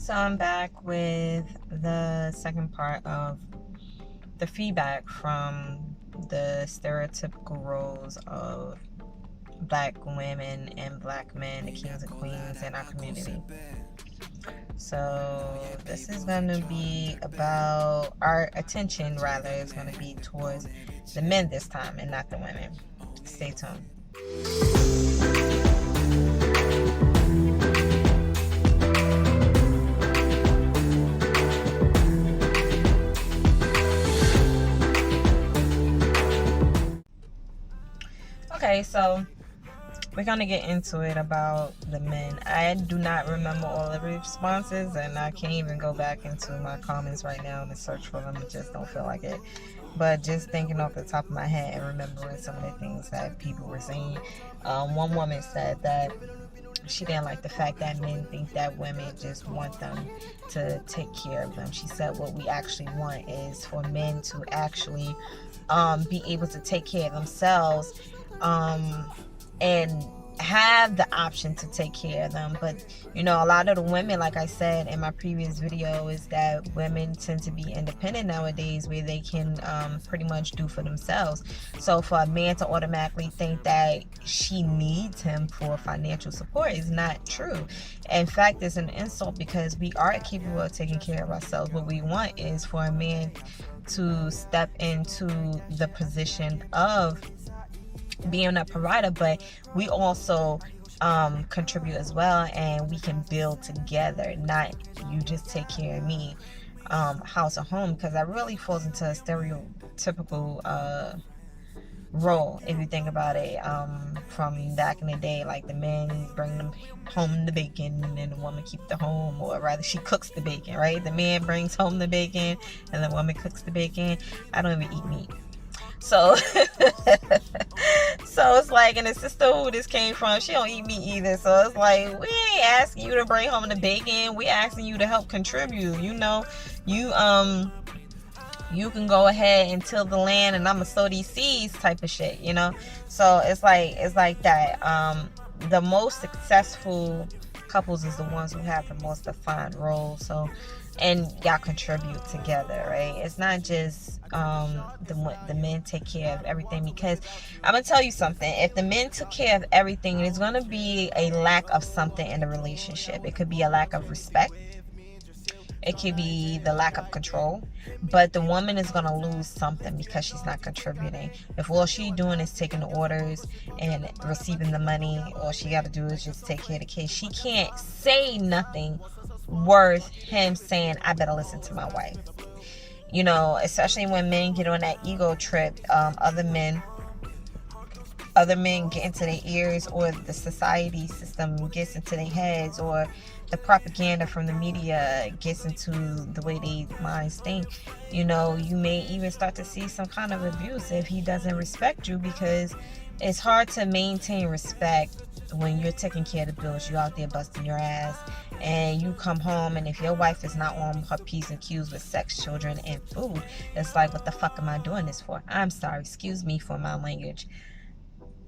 So I'm back with the second part of the feedback from the stereotypical roles of black women and black men, the kings and queens in our community. So this is going to be about our attention, rather, is going to be towards the men this time and not the women. Stay tuned. Okay, so we're gonna get into it about the men. I do not remember all the responses, and I can't even go back into my comments right now and search for them. I just don't feel like it. But just thinking off the top of my head and remembering some of the things that people were saying, one woman said that she didn't like the fact that men think that women just want them to take care of them. She said what we actually want is for men to actually be able to take care of themselves, and have the option to take care of them. But a lot of the women, like I said in my previous video, is that women tend to be independent nowadays, where they can pretty much do for themselves. So for a man to automatically think that she needs him for financial support is not true. In fact, it's an insult, because we are capable of taking care of ourselves. What we want is for a man to step into the position of being a provider, but we also contribute as well, and we can build together, not you just take care of me, house or home, because that really falls into a stereotypical role, if you think about it, from back in the day. Like, the men bring them home the bacon, and then the woman keeps the home, or rather she cooks the bacon, right? The man brings home the bacon and the woman cooks the bacon. I don't even eat meat, so so it's like, and the sister who this came from, she don't eat meat either. So it's like, we ain't asking you to bring home the bacon, we asking you to help contribute. You can go ahead and till the land, and I'ma sow these seeds, type of shit. So it's like that. The most successful couples is the ones who have the most defined roles. So, and y'all contribute together, right? It's not just the men take care of everything, because I'm gonna tell you something. If the men took care of everything, there's gonna be a lack of something in the relationship. It could be a lack of respect. It could be the lack of control, but the woman is going to lose something because she's not contributing. If all she's doing is taking the orders and receiving the money, all she got to do is just take care of the kids. She can't say nothing worth him saying, I better listen to my wife. Especially when men get on that ego trip, other men get into their ears, or the society system gets into their heads, or the propaganda from the media gets into the way they minds think. You may even start to see some kind of abuse if he doesn't respect you, because it's hard to maintain respect when you're taking care of the bills. You out there busting your ass, and you come home, and if your wife is not on her P's and Q's with sex, children, and food, it's like, what the fuck am I doing this for? I'm sorry, excuse me for my language.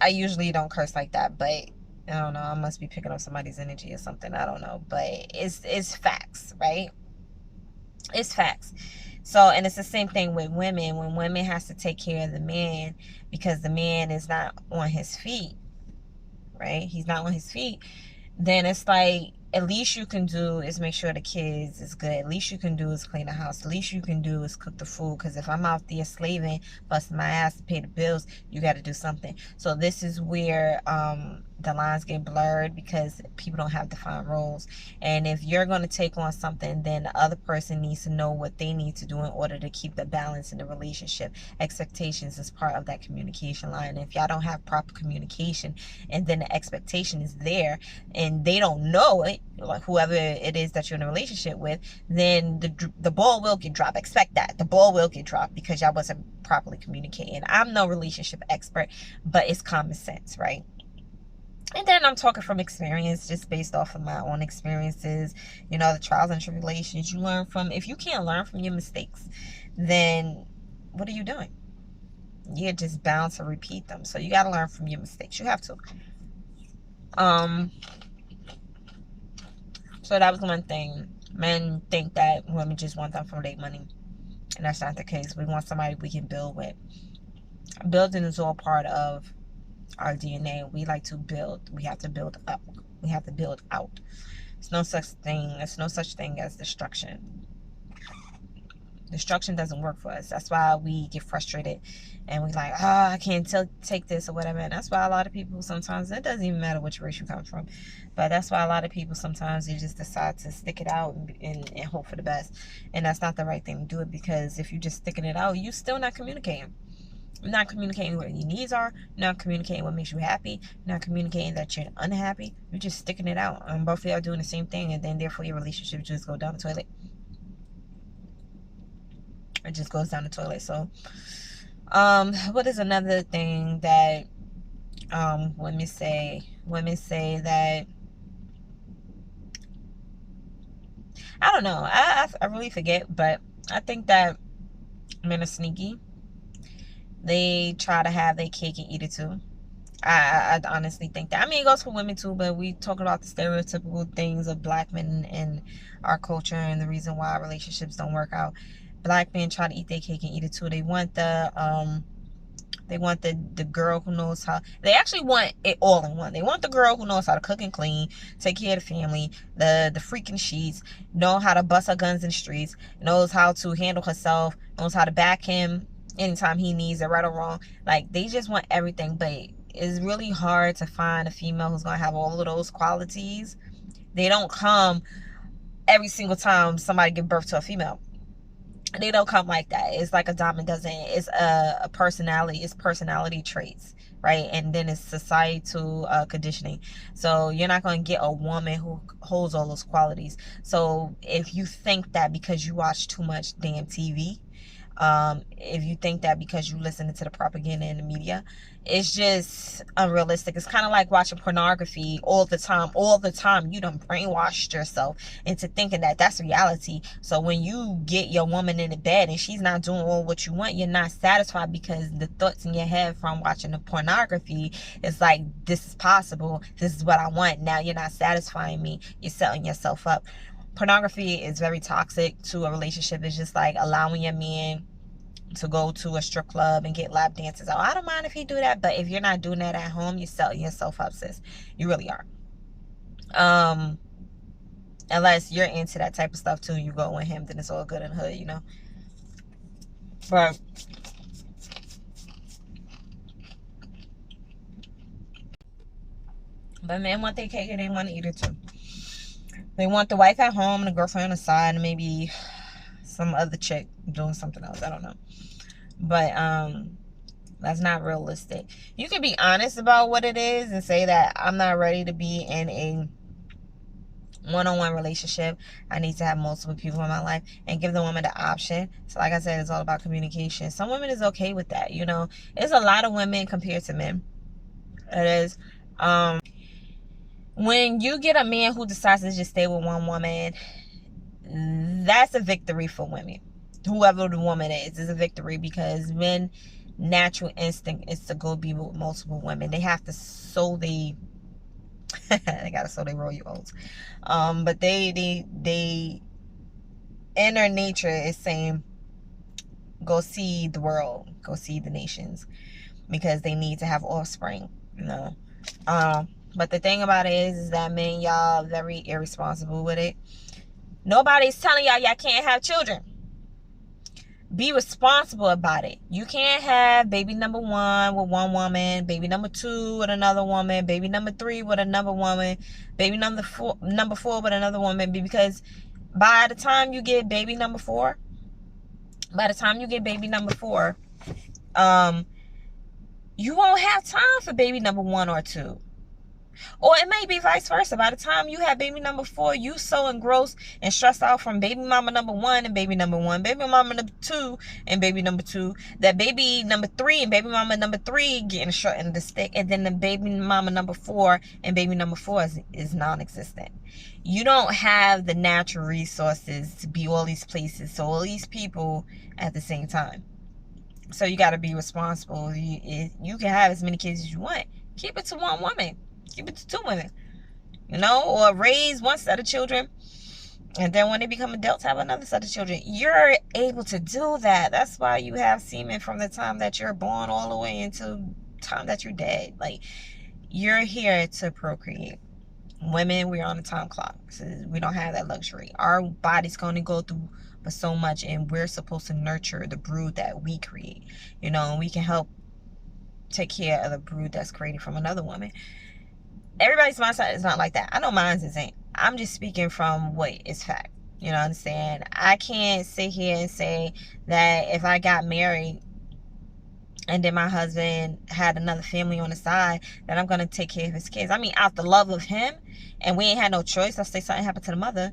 I usually don't curse like that, but I don't know, I must be picking up somebody's energy or something. I don't know, but it's facts, right? It's facts. So, and it's the same thing with women. When women has to take care of the man because the man is not on his feet, right? He's not on his feet. Then it's like, at least you can do is make sure the kids is good. At least you can do is clean the house. At least you can do is cook the food. Because if I'm out there slaving, busting my ass to pay the bills, you got to do something. So this is where the lines get blurred, because people don't have defined roles. And if you're going to take on something, then the other person needs to know what they need to do in order to keep the balance in the relationship. Expectations is part of that communication line. And if y'all don't have proper communication, and then the expectation is there, and they don't know it, like whoever it is that you're in a relationship with, then the ball will get dropped. Expect that the ball will get dropped, because y'all wasn't properly communicating. I'm no relationship expert, but it's common sense, right? And then I'm talking from experience, just based off of my own experiences, the trials and tribulations you learn from. If you can't learn from your mistakes, then what are you doing? You're just bound to repeat them. So you got to learn from your mistakes. You have to. So that was one thing. Men think that women just want them for their money, and that's not the case. We want somebody we can build with. Building is all part of our DNA. We like to build. We have to build up. We have to build out. There's no such thing. There's no such thing as destruction. Destruction doesn't work for us. That's why we get frustrated and we like, I can't take this or whatever. And that's why a lot of people sometimes, it doesn't even matter which race you come from, but that's why a lot of people sometimes they just decide to stick it out and hope for the best. And that's not the right thing to do it, because if you're just sticking it out, you're still not communicating. You're not communicating what your needs are. You're not communicating what makes you happy. You're not communicating that you're unhappy. You're just sticking it out. And both of y'all doing the same thing, and then therefore your relationship just go down the toilet. It just goes down the toilet. So, what is another thing that women say? Women say that, I don't know. I really forget, but I think that men are sneaky. They try to have their cake and eat it too. I honestly think that. I mean, it goes for women too, but we talk about the stereotypical things of black men and our culture and the reason why relationships don't work out. Black men try to eat their cake and eat it too. They want the girl who knows how. They actually want it all in one. They want the girl who knows how to cook and clean, take care of the family, the freaking sheets, know how to bust her guns in the streets, knows how to handle herself, knows how to back him anytime he needs it, right or wrong. Like, they just want everything, but it's really hard to find a female who's gonna have all of those qualities. They don't come every single time somebody give birth to a female. They don't come like that. It's like a diamond doesn't. It's a personality. It's personality traits, right? And then it's societal conditioning. So you're not going to get a woman who holds all those qualities. So if you think that because you watch too much damn TV, if you think that because you listen to the propaganda in the media, it's just unrealistic. It's kind of like watching pornography all the time. You done brainwashed yourself into thinking that that's reality. So when you get your woman in the bed and she's not doing all what you want, you're not satisfied, because the thoughts in your head from watching the pornography is like, this is possible, this is what I want. Now you're not satisfying me. You're setting yourself up. Pornography is very toxic to a relationship. It's just like allowing your man to go to a strip club and get lap dances. Oh, I don't mind if he do that, but if you're not doing that at home, you're selling yourself up, sis. You really are. Unless you're into that type of stuff too, you go with him, then it's all good in the hood, you know. But men want their cake and they want to eat it too. They want the wife at home and the girlfriend on the side, and maybe some other chick doing something else. I don't know. But that's not realistic. You can be honest about what it is and say that I'm not ready to be in a one-on-one relationship. I need to have multiple people in my life, and give the woman the option. So like I said, it's all about communication. Some women is okay with that, you know. There's a lot of women compared to men. It is. When you get a man who decides to just stay with one woman, that's a victory for women. Whoever the woman is a victory, because men natural instinct is to go be with multiple women. They have to sow they gotta sow they roll you oats. But they in their nature is saying, go see the world, go see the nations, because they need to have offspring, you know. But the thing about it is that men, y'all very irresponsible with it. Nobody's telling y'all can't have children. Be responsible about it. You can't have baby number 1 with one woman, baby number 2 with another woman, baby number 3 with another woman, baby number 4 with another woman, because by the time you get baby number 4, you won't have time for baby number 1 or 2. Or it may be vice versa. By the time you have baby number 4, you so engrossed and stressed out from baby mama number 1 and baby number 1, baby mama number 2 and baby number 2, that baby number 3 and baby mama number 3 getting short end of the stick, and then the baby mama number 4 and baby number 4 is non-existent. You don't have the natural resources to be all these places, so all these people at the same time. So you got to be responsible. You can have as many kids as you want. Keep it to one woman. Keep it to 2 women, you know, or raise one set of children And then when they become adults, have another set of children. You're able to do that. That's why you have semen from the time that you're born all the way until time that you're dead. Like, you're here to procreate. Women, we're on a time clock. So we don't have that luxury. Our body's going to go through but so much, and we're supposed to nurture the brood that we create. And we can help take care of the brood that's created from another woman. Everybody's mindset is not like that. I know mine's isn't. I'm just speaking from what is fact. Understand? I can't sit here and say that if I got married and then my husband had another family on the side, that I'm going to take care of his kids. I mean, out the love of him, and we ain't had no choice. Let's say something happened to the mother.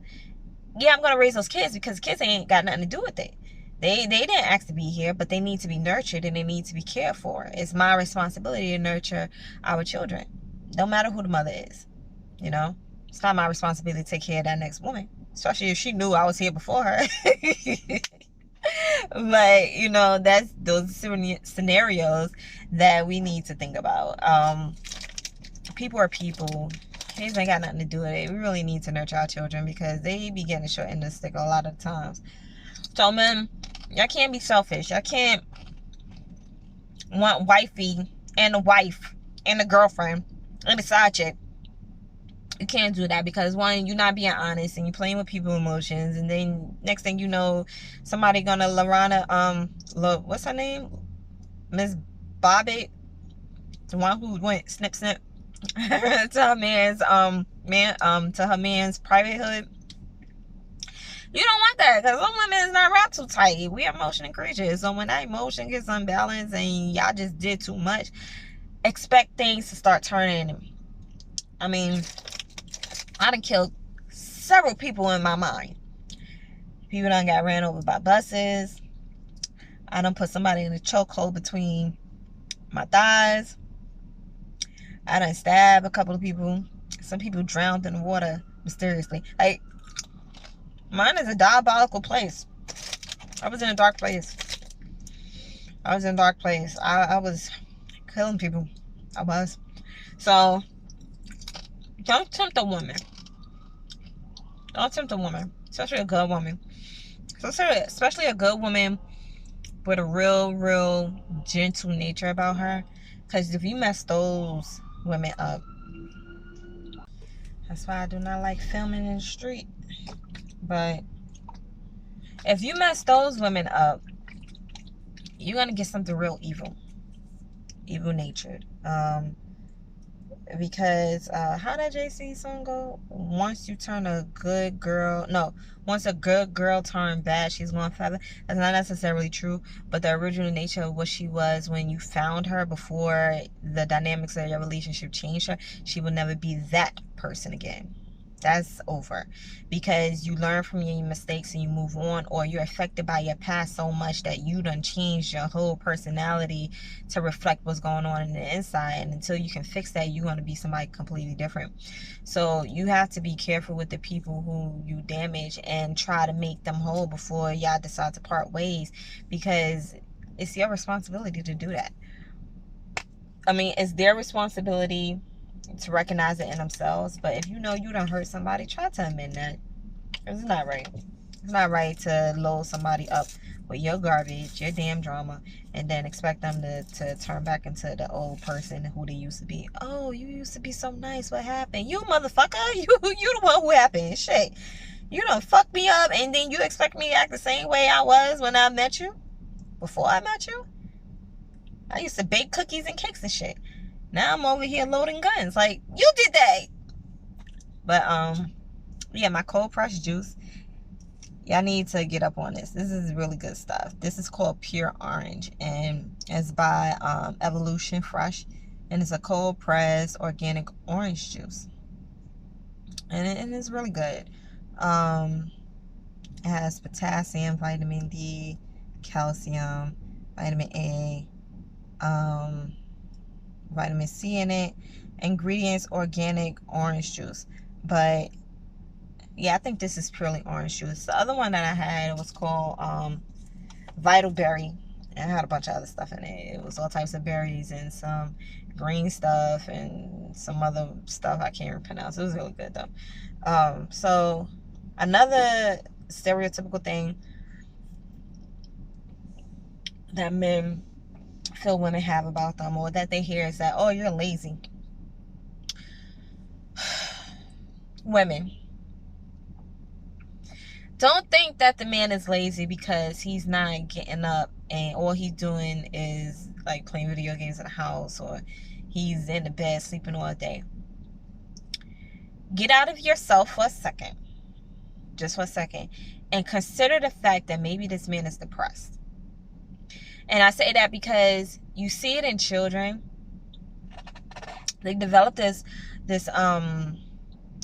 Yeah, I'm going to raise those kids because kids ain't got nothing to do with it. They didn't ask to be here, but they need to be nurtured and they need to be cared for. It's my responsibility to nurture our children, no matter who the mother is. It's not my responsibility to take care of that next woman, especially if she knew I was here before her. But that's those scenarios that we need to think about. People are people. Kids ain't got nothing to do with it. We really need to nurture our children because they be getting the short end of the stick a lot of the times. So, men, y'all can't be selfish. Y'all can't want wifey and a wife and a girlfriend and a side chick. You can't do that because, one, you're not being honest and you're playing with people's emotions, and then next thing you know, somebody gonna what's her name? Miss Bobbitt, the one who went snip snip to her man's to her man's private hood. You don't want that because some women is not wrapped too tight. We are emotional creatures. So when that emotion gets unbalanced and y'all just did too much, expect things to start turning. I mean, I done killed several people in my mind. People done got ran over by buses. I done put somebody in a chokehold between my thighs. I done stabbed a couple of people. Some people drowned in the water mysteriously. Like, mine is a diabolical place. I was in a dark place. I was killing people. I was. So, don't tempt a woman. Don't tempt a woman. Especially a good woman. Especially a good woman with a real gentle nature about her. Because if you mess those women up, that's why I do not like filming in the street. But if you mess those women up, you're going to get something real evil natured. Because how that JC song go? Once a good girl turn bad, she's going forever. That's not necessarily true, but the original nature of what she was when you found her, before the dynamics of your relationship changed her, she will never be that person again. That's over, because you learn from your mistakes and you move on, or you're affected by your past so much that you done changed your whole personality to reflect what's going on in the inside. And until you can fix that, you're going to be somebody completely different. So you have to be careful with the people who you damage and try to make them whole before y'all decide to part ways, because it's your responsibility to do that. I mean, it's their responsibility to recognize it in themselves, but if you know you done hurt somebody, try to amend that. It's not right. It's not right to load somebody up with your garbage, your damn drama, and then expect them to turn back into the old person who they used to be. Oh, you used to be so nice. What happened? You motherfucker. You the one who happened. Shit. You done fucked me up, and then you expect me to act the same way I was when I met you? Before I met you? I used to bake cookies and cakes and shit. Now I'm over here loading guns. Like, you did that. But, yeah, my cold pressed juice. Y'all need to get up on this. This is really good stuff. This is called Pure Orange, and it's by Evolution Fresh, and it's a cold pressed organic orange juice. And it's really good. It has potassium, vitamin D, calcium, vitamin A, vitamin C in it. Ingredients: organic orange juice. But yeah, I think this is purely orange juice. The other one that I had was called Vital Berry. And it had a bunch of other stuff in it. It was all types of berries and some green stuff and some other stuff I can't even pronounce. It was really good though. So Another stereotypical thing that men feel women have about them, or that they hear, is that, oh, you're lazy. Women, don't think that the man is lazy because he's not getting up and all he's doing is like playing video games in the house, or he's in the bed sleeping all day. Get out of yourself for a second, just for a second, and consider the fact that maybe this man is depressed. And I say that because you see it in children. They develop this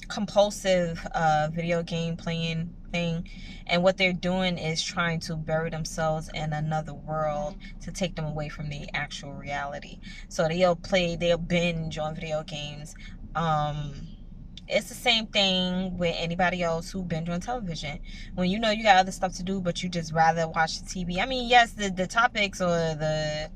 compulsive video game playing thing, and what they're doing is trying to bury themselves in another world to take them away from the actual reality. So they'll binge on video games. It's the same thing with anybody else who binge on television. When you know you got other stuff to do, but you just rather watch the TV. I mean, yes, the topics or the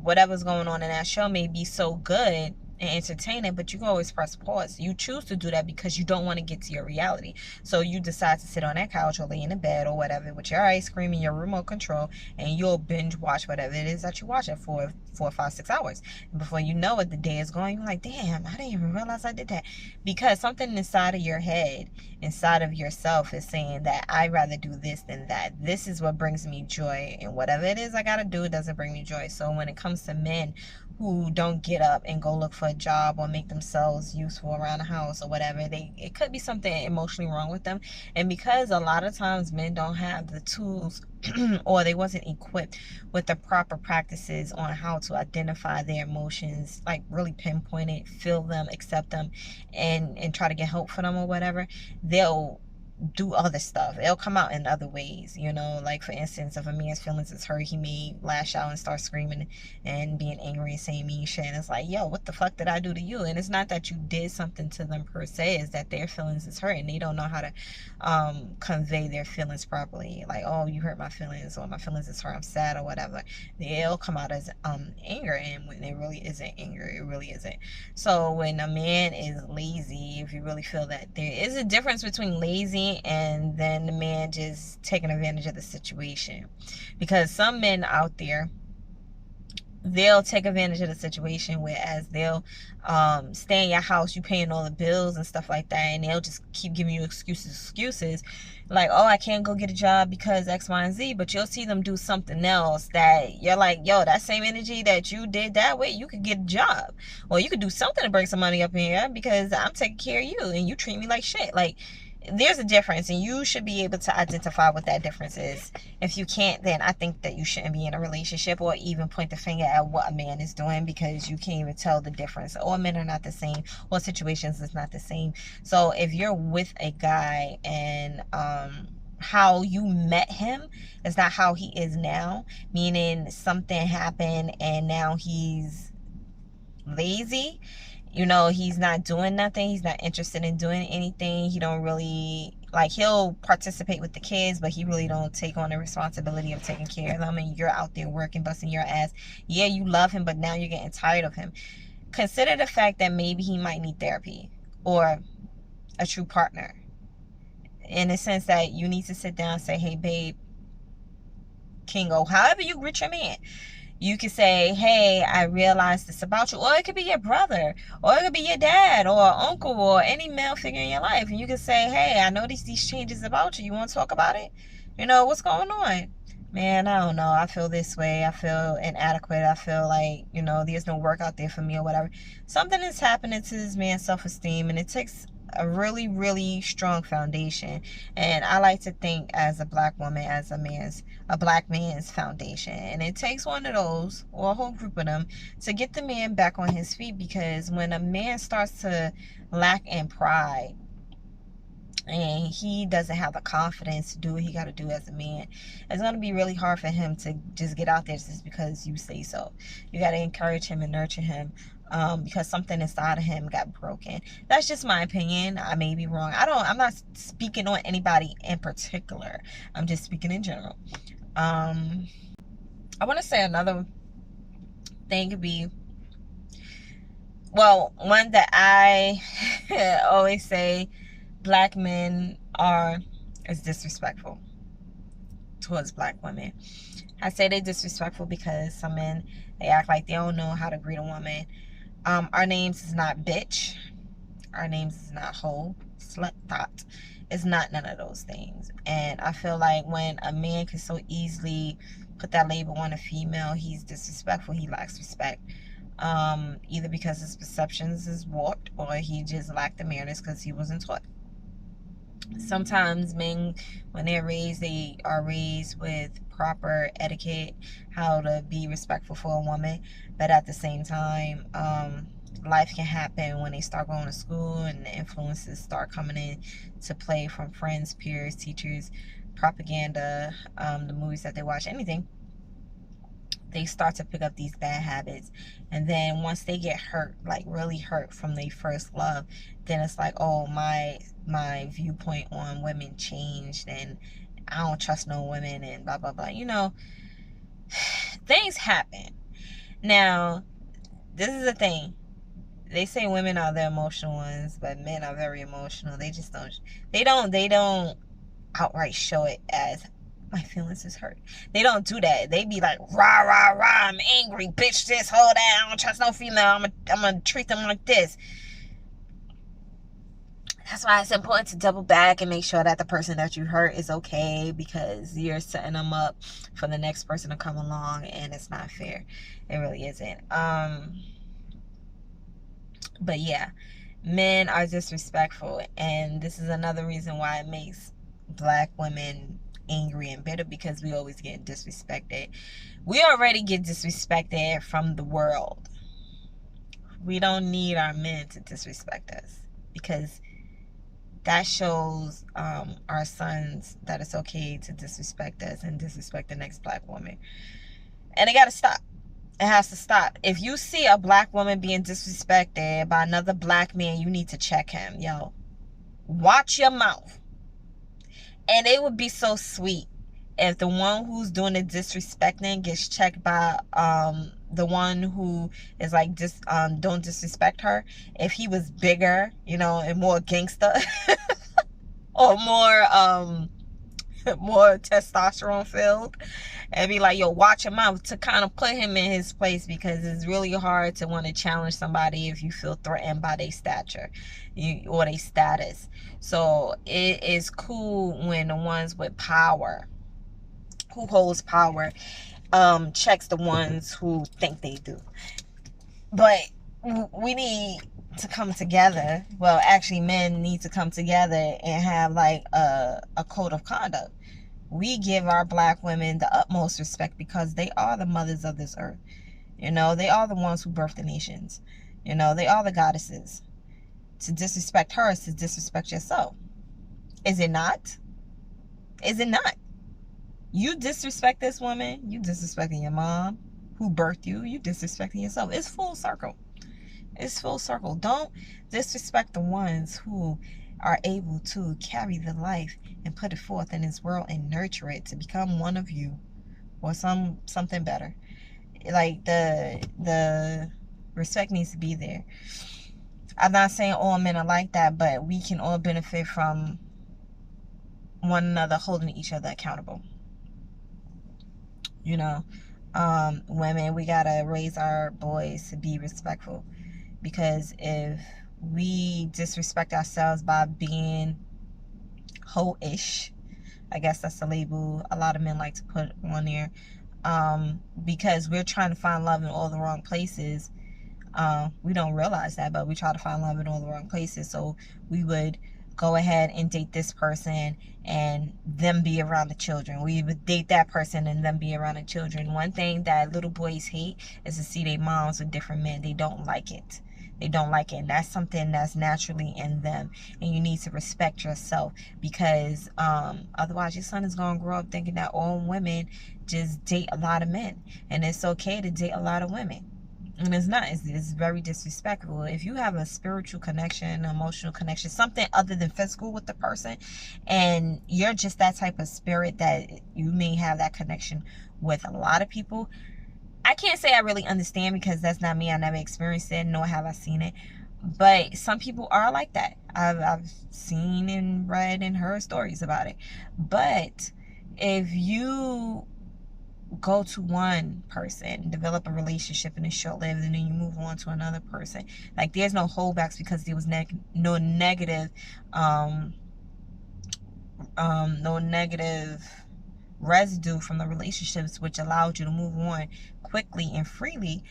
whatever's going on in that show may be so good and entertaining, but you can always press pause. You choose to do that because you don't want to get to your reality. So you decide to sit on that couch or lay in the bed or whatever with your ice cream and your remote control, and you'll binge watch whatever it is that you watch it for 4, 5, 6 hours. And before you know it, the day is going. You're like, damn, I didn't even realize I did that. Because something inside of your head, inside of yourself, is saying that I'd rather do this than that. This is what brings me joy, and whatever it is I gotta do, it doesn't bring me joy. So when it comes to men who don't get up and go look for a job or make themselves useful around the house or whatever, it could be something emotionally wrong with them. And because a lot of times men don't have the tools or they wasn't equipped with the proper practices on how to identify their emotions, like really pinpoint it, feel them, accept them, and try to get help for them or whatever, they'll do other stuff. It'll come out in other ways, like for instance, if a man's feelings is hurt, he may lash out and start screaming and being angry and saying mean shit, and it's like, yo, what the fuck did I do to you? And it's not that you did something to them per se, it's that their feelings is hurt and they don't know how to convey their feelings properly. Like, oh, you hurt my feelings, or my feelings is hurt, I'm sad, or whatever. It'll come out as anger, and when it really isn't anger, it really isn't. So when a man is lazy, if you really feel that there is a difference between lazy and then the man just taking advantage of the situation, because some men out there, they'll take advantage of the situation, whereas they'll stay in your house, you paying all the bills and stuff like that, and they'll just keep giving you excuses like, oh, I can't go get a job because X, Y, and Z. But you'll see them do something else that you're like, yo, that same energy that you did that way, you could get a job, or you could do something to bring some money up in here because I'm taking care of you and you treat me like shit. Like, there's a difference, and you should be able to identify what that difference is. If you can't, then I think that you shouldn't be in a relationship, or even point the finger at what a man is doing, because you can't even tell the difference. All men are not the same, all situations is not the same. So if you're with a guy and how you met him is not how he is now, meaning something happened and now he's lazy, he's not doing nothing, he's not interested in doing anything, he don't really, like, he'll participate with the kids, but he really don't take on the responsibility of taking care of them, and you're out there working, busting your ass. Yeah, you love him, but now you're getting tired of him. Consider the fact that maybe he might need therapy, or a true partner, in the sense that you need to sit down and say, hey babe, Kingo, however you greet your man, you could say, hey, I realized this about you. Or it could be your brother, or it could be your dad, or uncle, or any male figure in your life. And you could say, hey, I noticed these changes about you. You want to talk about it? What's going on? Man, I don't know. I feel this way. I feel inadequate. I feel like, there's no work out there for me, or whatever. Something is happening to this man's self-esteem, and it takes a really, really strong foundation. And I like to think, as a black woman, as a black man's foundation, and it takes one of those, or a whole group of them, to get the man back on his feet. Because when a man starts to lack in pride, and he doesn't have the confidence to do what he got to do as a man, it's going to be really hard for him to just get out there just because you say so. You got to encourage him and nurture him, because something inside of him got broken. That's just my opinion. I may be wrong. I'm not speaking on anybody in particular. I'm just speaking in general. I want to say another thing could be, well, one that I always say black men are is disrespectful towards black women. I say they're disrespectful because some men, they act like they don't know how to greet a woman. Our names is not bitch. Our names is not hoe, slut, thought. It's not none of those things. And I feel like when a man can so easily put that label on a female, he's disrespectful. He lacks respect. Either because his perceptions is warped or he just lacked the manners because he wasn't taught. Sometimes men, when they're raised, they are raised with proper etiquette, how to be respectful for a woman. But at the same time, life can happen when they start going to school and the influences start coming in to play from friends, peers, teachers, propaganda, the movies that they watch, anything. They start to pick up these bad habits, and then once they get hurt, like really hurt from their first love, then it's like, oh, my viewpoint on women changed, and I don't trust no women, and blah blah blah. Things happen. Now, this is the thing. They say women are the emotional ones, but men are very emotional. They just don't. They don't outright show it as my feelings is hurt. They don't do that. They be like, rah, rah, rah, I'm angry, bitch, this, hold that, I don't trust no female, I'm gonna treat them like this. That's why it's important to double back and make sure that the person that you hurt is okay, because you're setting them up for the next person to come along, and it's not fair. It really isn't. But yeah, men are disrespectful, and this is another reason why it makes black women angry and bitter, because we always get disrespected. We already get disrespected from the world. We don't need our men to disrespect us, because that shows our sons that it's okay to disrespect us and disrespect the next black woman. And it got to stop. It has to stop. If you see a black woman being disrespected by another black man, you need to check him. Yo, watch your mouth. And it would be so sweet if the one who's doing the disrespecting gets checked by the one who is like don't disrespect her. If he was bigger, and more gangster or more testosterone filled, and be like, yo, watch him out, to kind of put him in his place, because it's really hard to want to challenge somebody if you feel threatened by their stature or their status. So it is cool when the ones with power, who holds power, checks the ones who think they do. But we need to come together. Well, actually, men need to come together and have like a code of conduct. We give our black women the utmost respect because they are the mothers of this earth. They are the ones who birthed the nations. They are the goddesses. To disrespect her is to disrespect yourself. Is it not? Is it not? You disrespect this woman, you disrespecting your mom who birthed you, you disrespecting yourself. It's full circle. It's full circle. Don't disrespect the ones who are able to carry the life and put it forth in this world and nurture it to become one of you or something better. Like the respect needs to be there. I'm not saying all men are like that, but we can all benefit from one another holding each other accountable. Women, we gotta raise our boys to be respectful, because if we disrespect ourselves by being hoe-ish, I guess that's the label a lot of men like to put on there, because we're trying to find love in all the wrong places. We don't realize that, but we try to find love in all the wrong places. So we would go ahead and date this person and them be around the children. We would date that person and them be around the children. One thing that little boys hate is to see their moms with different men. They don't like it. They don't like it. And that's something that's naturally in them. And you need to respect yourself, because otherwise your son is going to grow up thinking that all women just date a lot of men. And it's okay to date a lot of women. And it's not. It's very disrespectful. If you have a spiritual connection, emotional connection, something other than physical with the person, and you're just that type of spirit that you may have that connection with a lot of people. I can't say I really understand, because that's not me. I never experienced it, nor have I seen it. But some people are like that. I've seen and read and heard stories about it. But if you go to one person, develop a relationship, and it's short-lived, and then you move on to another person, like there's no holdbacks because there was no negative, um, no negative residue from the relationships, which allowed you to move on quickly and freely,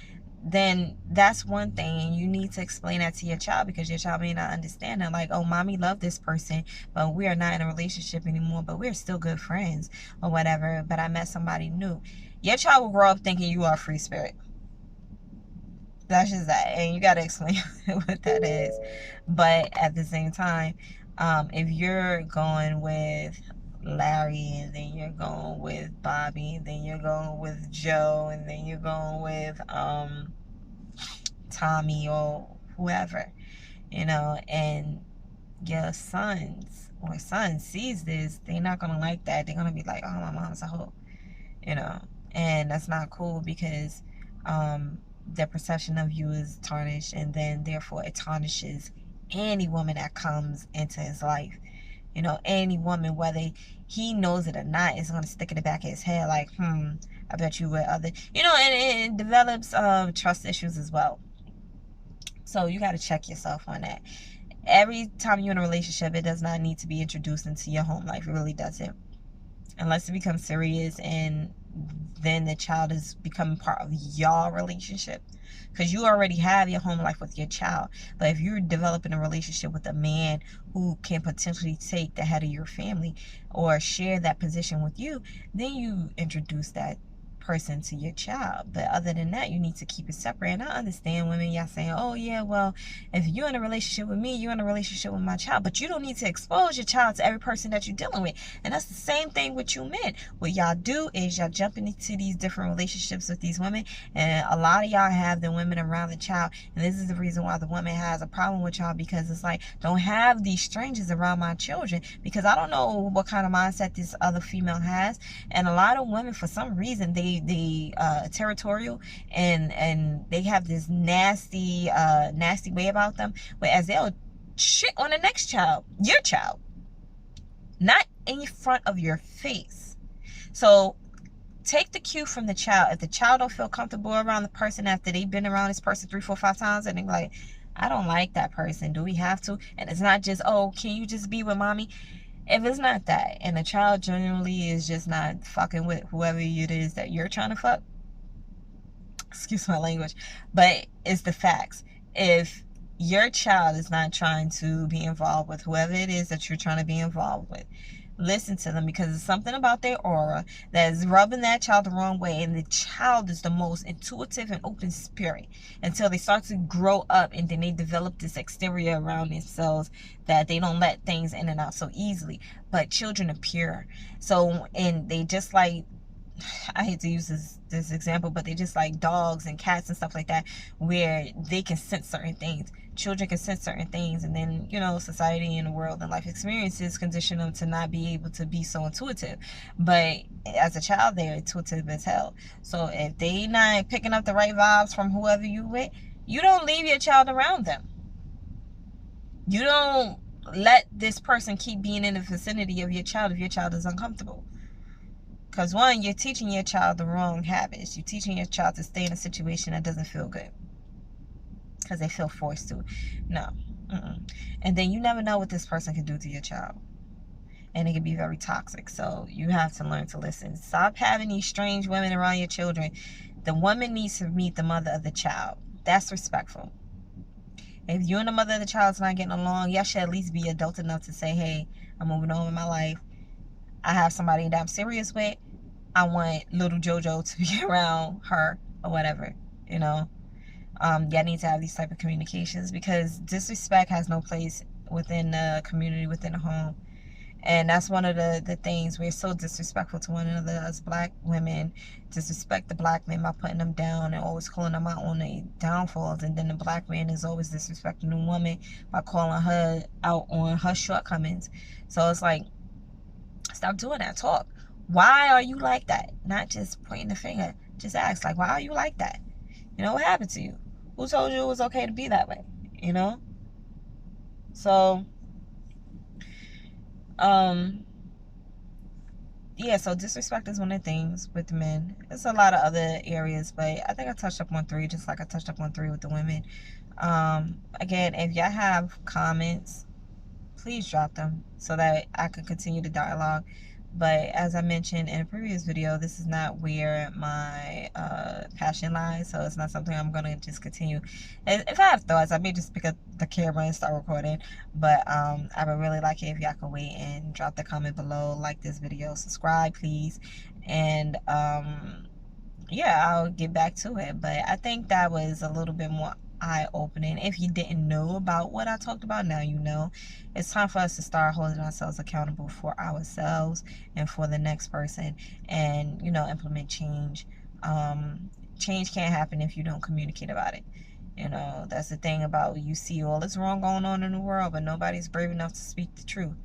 then that's one thing. And you need to explain that to your child, because your child may not understand that. Like, oh, mommy loved this person, but we are not in a relationship anymore, but we're still good friends or whatever. But I met somebody new. Your child will grow up thinking you are a free spirit. That's just that. And you got to explain what that is. But at the same time, if you're going with Larry, and then you're going with Bobby, and then you're going with Joe, and then you're going with Tommy or whoever, and your son sees this, they're not gonna like that. They're gonna be like, oh, my mom's a hoe, you know, and that's not cool, because their perception of you is tarnished, and then therefore it tarnishes any woman that comes into his life. Any woman, whether he knows it or not, is going to stick in the back of his head like, I bet you were other, and it develops trust issues as well. So you got to check yourself on that. Every time you're in a relationship, it does not need to be introduced into your home life. It really doesn't. Unless it becomes serious, and then the child is becoming part of your relationship, because you already have your home life with your child. But if you're developing a relationship with a man who can potentially take the head of your family or share that position with you, then you introduce that person to your child. But other than that, you need to keep it separate. And I understand women, y'all saying, oh yeah, well, if you're in a relationship with me, you're in a relationship with my child, but you don't need to expose your child to every person that you're dealing with. And that's the same thing with you men. What y'all do is y'all jump into these different relationships with these women, and a lot of y'all have the women around the child, and this is the reason why the woman has a problem with y'all, because it's like, don't have these strangers around my children, because I don't know what kind of mindset this other female has. And a lot of women, for some reason, they territorial, and they have this nasty way about them, whereas they'll shit on the next child, your child, not in front of your face. So take the cue from the child. If the child don't feel comfortable around the person after they've been around this person 3, 4, 5 times, and they're like, I don't like that person, do we have to? And it's not just, oh, can you just be with mommy? If it's not that, and the child generally is just not fucking with whoever it is that you're trying to fuck, excuse my language, but it's the facts. If your child is not trying to be involved with whoever it is that you're trying to be involved with, listen to them, because it's something about their aura that is rubbing that child the wrong way. And the child is the most intuitive and open spirit until they start to grow up, and then they develop this exterior around themselves that they don't let things in and out so easily. But children are pure. So, and they just like, I hate to use this example, but they just like dogs and cats and stuff like that, where they can sense certain things. Children can sense certain things, and then, society and the world and life experiences condition them to not be able to be so intuitive. But as a child, they're intuitive as hell. So if they not picking up the right vibes from whoever you with, you don't leave your child around them. You don't let this person keep being in the vicinity of your child if your child is uncomfortable. Because one, you're teaching your child the wrong habits. You're teaching your child to stay in a situation that doesn't feel good because they feel forced to. No. And then you never know what this person can do to your child. And it can be very toxic. So you have to learn to listen. Stop having these strange women around your children. The woman needs to meet the mother of the child. That's respectful. If you and the mother of the child is not getting along, y'all should at least be adult enough to say, hey, I'm moving on with my life. I have somebody that I'm serious with. I want little JoJo to be around her or whatever, y'all need to have these type of communications, because disrespect has no place within the community, within the home. And that's one of the things. We're so disrespectful to one another as black women. Disrespect the black men by putting them down and always calling them out on their downfalls. And then the black man is always disrespecting the woman by calling her out on her shortcomings. So it's like, stop doing that. Talk. Why are you like that? Not just pointing the finger. Just ask, like, why are you like that? What happened to you? Who told you it was okay to be that way? you know? So, um, yeah, so disrespect is one of the things with the men. It's a lot of other areas, but I think I touched up on three, just like I touched up on three with the women. Again, if y'all have comments, please drop them so that I can continue the dialogue. But as I mentioned in a previous video, this is not where my passion lies, so it's not something I'm going to just continue. If I have thoughts, I may just pick up the camera and start recording. But I would really like it if y'all could wait and drop the comment below, like this video, subscribe please, and yeah, I'll get back to it. But I think that was a little bit more eye-opening. If you didn't know about what I talked about, now you know. It's time for us to start holding ourselves accountable for ourselves and for the next person, and implement change. Change can't happen if you don't communicate about it. That's the thing about, you see all this wrong going on in the world, but nobody's brave enough to speak the truth.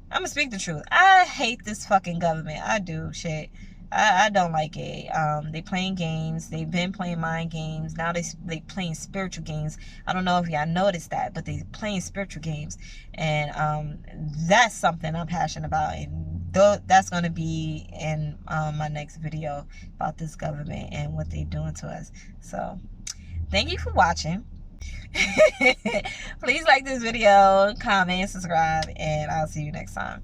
I'm gonna speak the truth. I hate this fucking government. I do. Shit. I don't like it. They playing games. They've been playing mind games. Now they playing spiritual games. I don't know if y'all noticed that, but they playing spiritual games, and that's something I'm passionate about. And that's gonna be in my next video about this government and what they're doing to us. So thank you for watching. Please like this video, comment, subscribe, and I'll see you next time.